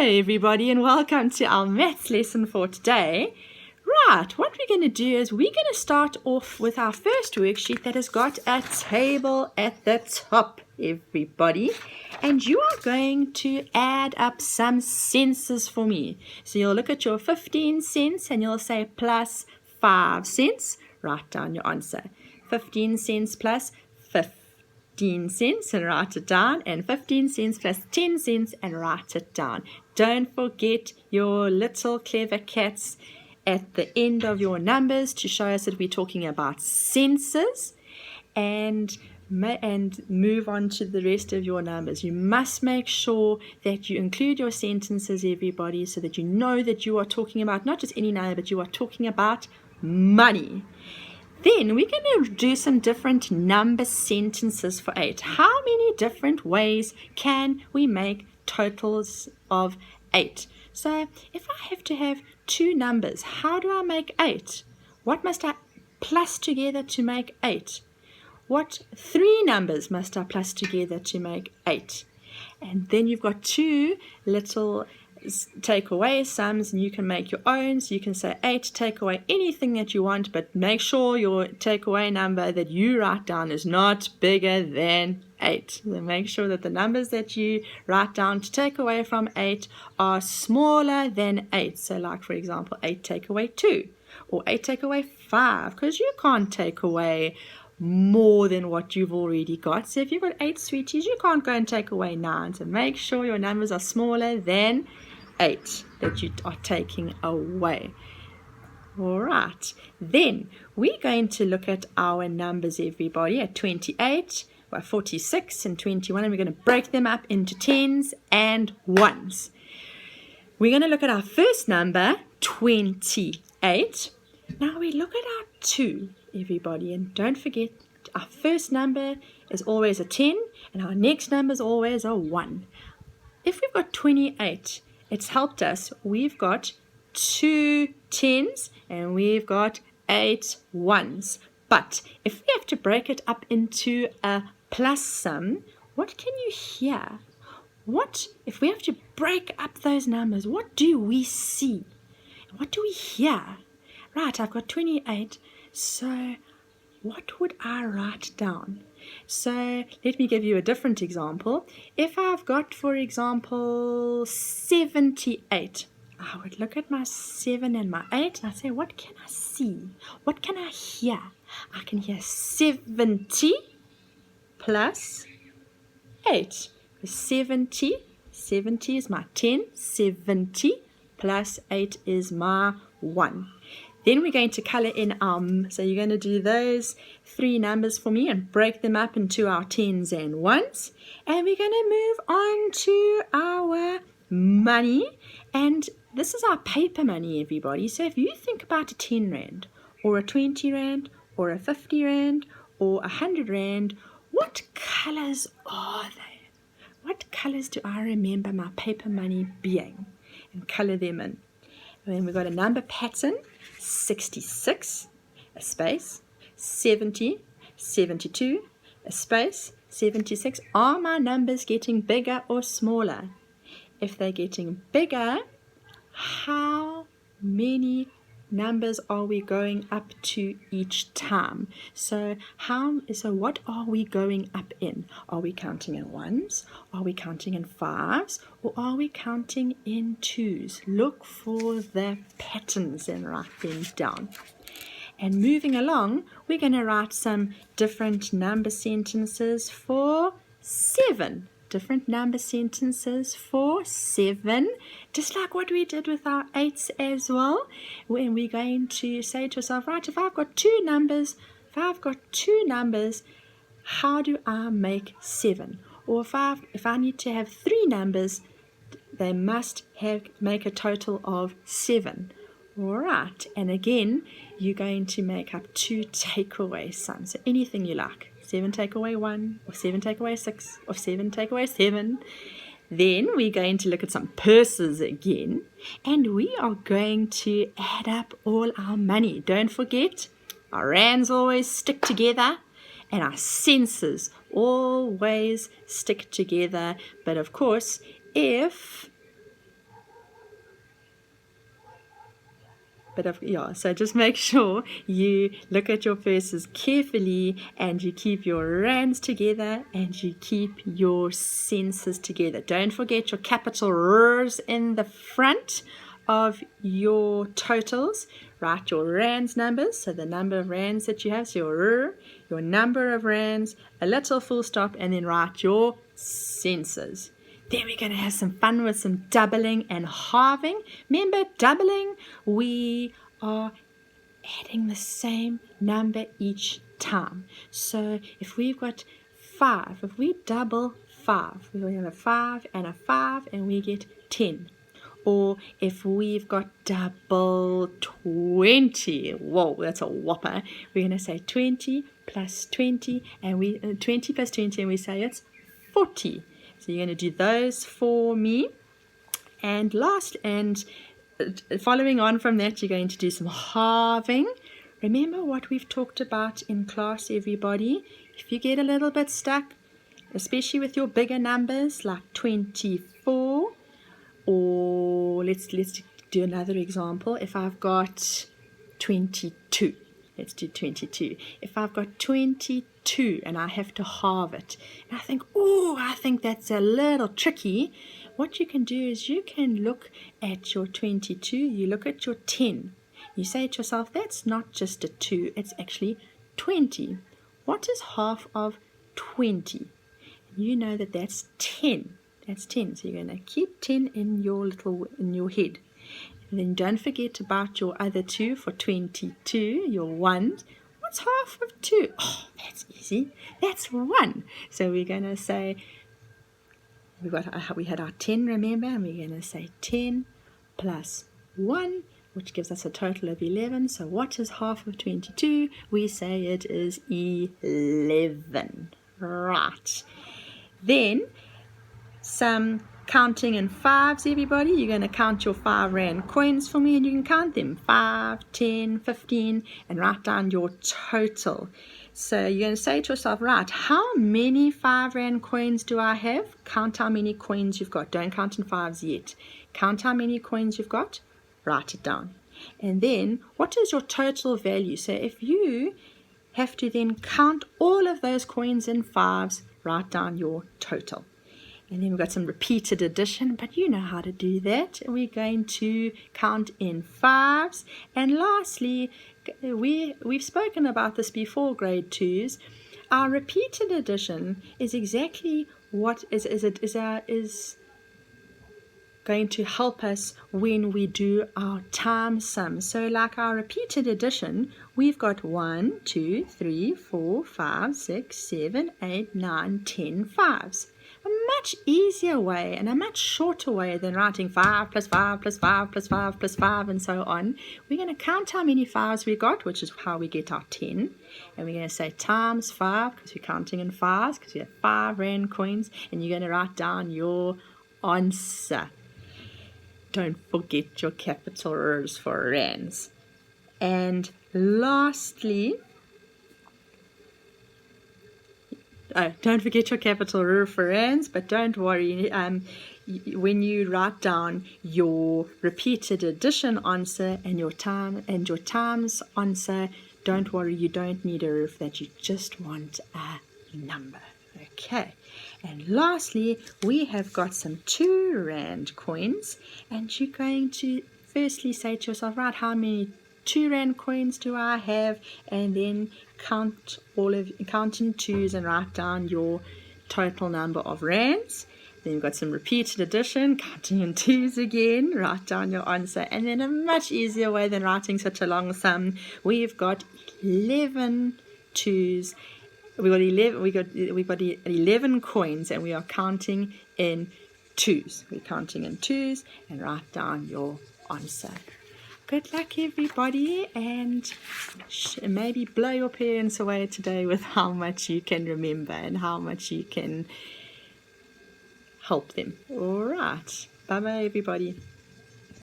everybody, and welcome to our maths lesson for today. Right, what we're going to do is we're going to start off with our first worksheet that has got a table at the top, everybody. And you are going to add up some senses for me. So you'll look at your 15 cents and you'll say plus 5 cents. Write down your answer. 15 cents plus 15 cents and write it down, and 15 cents plus 10 cents and write it down. Don't forget your little clever cats at the end of your numbers to show us that we're talking about senses, and move on to the rest of your numbers. You must make sure that you include your sentences, everybody, so that you know that you are talking about not just any number, but you are talking about money. Then we're going to do some different number sentences for 8. How many different ways can we make totals of 8? So if I have to have two numbers, how do I make 8? What must I plus together to make 8? What three numbers must I plus together to make 8? And then you've got two little take away sums, and you can make your own. So you can say 8, take away anything that you want, but make sure your takeaway number that you write down is not bigger than 8. So make sure that the numbers that you write down to take away from 8 are smaller than 8. So like, for example, 8 take away 2 or 8 take away 5, because you can't take away more than what you've already got. So if you've got 8 sweeties, you can't go and take away 9. So make sure your numbers are smaller than 8 that you are taking away. All right, then we're going to look at our numbers, everybody, at 28, 46 and 21, and we're going to break them up into tens and ones. We're going to look at our first number, 28. Now we look at our 2, everybody, and don't forget our first number is always a 10 and our next number is always a 1. If we've got 28, it's helped us. We've got 2 tens and we've got 8 ones. But if we have to break it up into a plus sum, what can you hear? What if we have to break up those numbers? What do we see? What do we hear? Right, I've got 28. So what would I write down? So let me give you a different example. If I've got, for example, 78, I would look at my 7 and my 8 and I say, what can I see? What can I hear? I can hear 70 plus 8. 70 is my 10. 70 plus 8 is my 1. Then we're going to color in our, so you're going to do those 3 numbers for me and break them up into our tens and ones. And we're going to move on to our money. And this is our paper money, everybody. So if you think about a 10 rand or a 20 rand or a 50 rand or 100 rand, what colors are they? What colors do I remember my paper money being? And color them in. And then we've got a number pattern, 66, a space, 70, 72, a space, 76. Are my numbers getting bigger or smaller? If they're getting bigger, how many numbers are we going up to each time? So what are we going up in? Are we counting in ones? Are we counting in fives? Or are we counting in twos? Look for the patterns and write them down. And moving along, we're going to write some different number sentences for 7. Different number sentences for 7, just like what we did with our 8s as well. When we're going to say to yourself, right, if I've got two numbers, how do I make 7? Or if I need to have 3 numbers, they must make a total of 7. All right, and again, you're going to make up 2 takeaway sums, so anything you like. 7 take away 1, or 7 take away 6, or 7 take away 7. Then we're going to look at some purses again, and we are going to add up all our money. Don't forget, our rands always stick together, and our senses always stick together. But of course, if So just make sure you look at your purses carefully and you keep your rands together and you keep your senses together. Don't forget your capital R's in the front of your totals. Write your rands numbers, so the number of rands that you have, so your R, your number of rands, a little full stop, and then write your senses. Then we're going to have some fun with some doubling and halving. Remember, doubling, we are adding the same number each time. So if we've got 5, if we double 5, we have a 5 and a 5 and we get 10. Or if we've got double 20, whoa, that's a whopper. We're going to say 20 plus 20, and 20 plus 20, and we say it's 40. So you're going to do those for me. And following on from that, you're going to do some halving. Remember what we've talked about in class, everybody. If you get a little bit stuck, especially with your bigger numbers like 24, or let's do another example. If I've got 22, let's do 22. If I've got 22 and I have to halve it, and I think that's a little tricky, what you can do is you can look at your 22, you look at your 10. You say to yourself, that's not just a 2, it's actually 20. What is half of 20? You know that's 10. That's 10. So you're going to keep 10 in your head. And then don't forget about your other 2 for 22, your 1s. What's half of 2? Oh, that's easy. That's 1. So we're going to say, we had our 10, remember? And we're going to say 10 plus 1, which gives us a total of 11. So what is half of 22? We say it is 11. Right. Then some counting in 5s, everybody. You're going to count your 5 rand coins for me, and you can count them 5, 10, 15, and write down your total. So you're going to say to yourself, right, how many 5 rand coins do I have? Count how many coins you've got. Don't count in 5s yet. Count how many coins you've got. Write it down. And then what is your total value? So if you have to then count all of those coins in 5s, write down your total. And then we've got some repeated addition, but you know how to do that. We're going to count in 5s. And lastly, we've spoken about this before, grade 2s. Our repeated addition is exactly what is going to help us when we do our time sum. So like our repeated addition, we've got 1, 2, 3, 4, 5, 6, 7, 8, 9, 10 5s. A much easier way and a much shorter way than writing 5 plus 5 plus 5 plus 5 plus 5 and so on. We're going to count how many 5s we got, which is how we get our 10. And we're going to say times 5 because we're counting in 5s because we have 5 rand coins. And you're going to write down your answer. Don't forget your capital R's for rands. And lastly, don't forget your capital R for rands, but don't worry. When you write down your repeated addition answer and your times answer, don't worry, you don't need a R for that. You just want a number. Okay. And lastly, we have got some 2 rand coins, and you're going to firstly say to yourself, right, how many 2 rand coins do I have? And then count in 2s and write down your total number of rands. Then you've got some repeated addition, counting in 2s again, write down your answer. And then a much easier way than writing such a long sum, we've got 11 2s. We've got 11 coins, and we are counting in 2s. We're counting in 2s and write down your answer. Good luck, everybody, and maybe blow your parents away today with how much you can remember and how much you can help them. All right. Bye-bye, everybody.